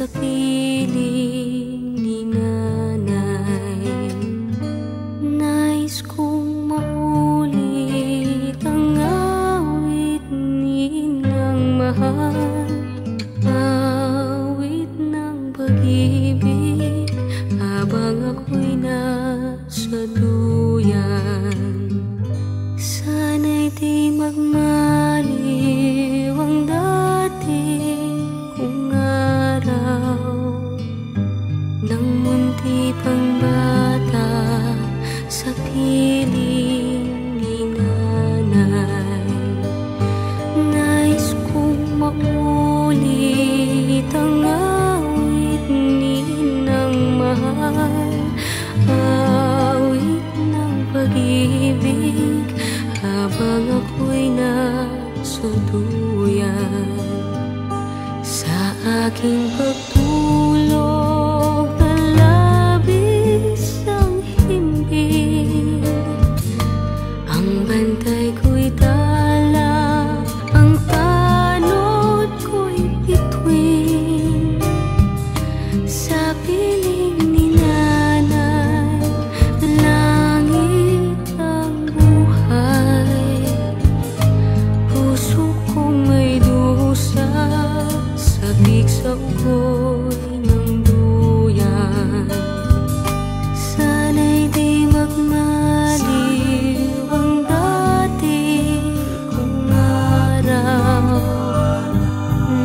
sa piling ni nanay. Nais kong maulit ang awit ni Inang mahal, awit ng pag-ibig habang ako'y nasa duyan. Sana'y di magmaliw ang dating kong araw, nang munti pang bata sa piling ni nanay. Nais kong maulit ang awit ni Inang mahal, awit ng pag-ibig habang ako'y nasa duyan. Sa aking pagtulog na labis ang himbing, ang bantay ko'y dala, ang tanod ko'y bituin. Sa piling ni nanay, langit ang buhay. Puso kong may dusa, sabik sa ugoy ng duyan. Sana'y di magmaliw ang dati kong araw,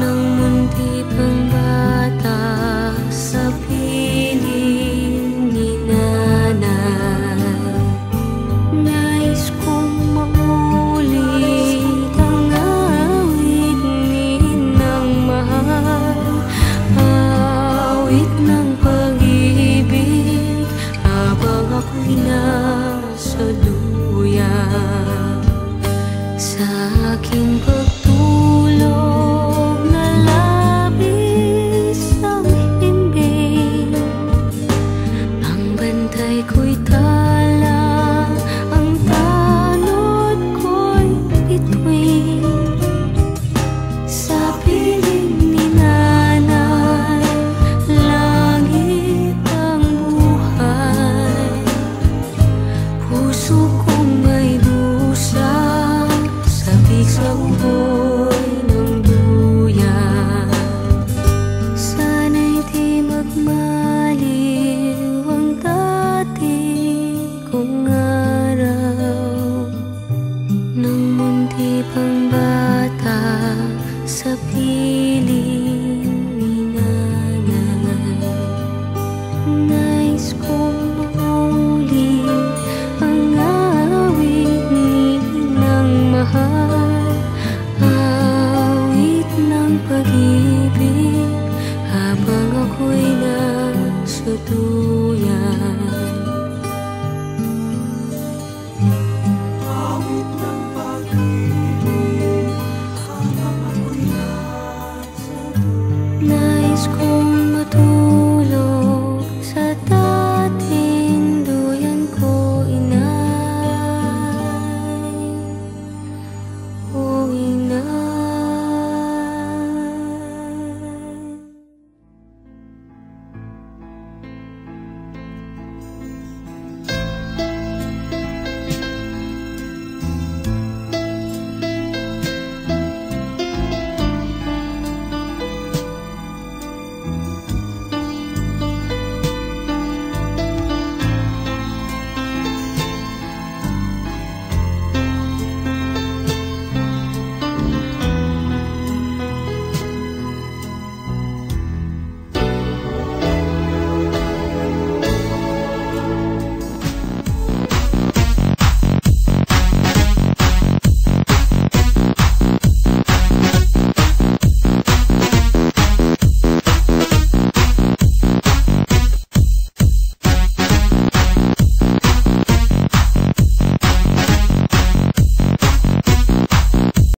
nang munti pang bata sa piling ni nanay. Nais kong maulit ang awit ni Inang mahal, awit ng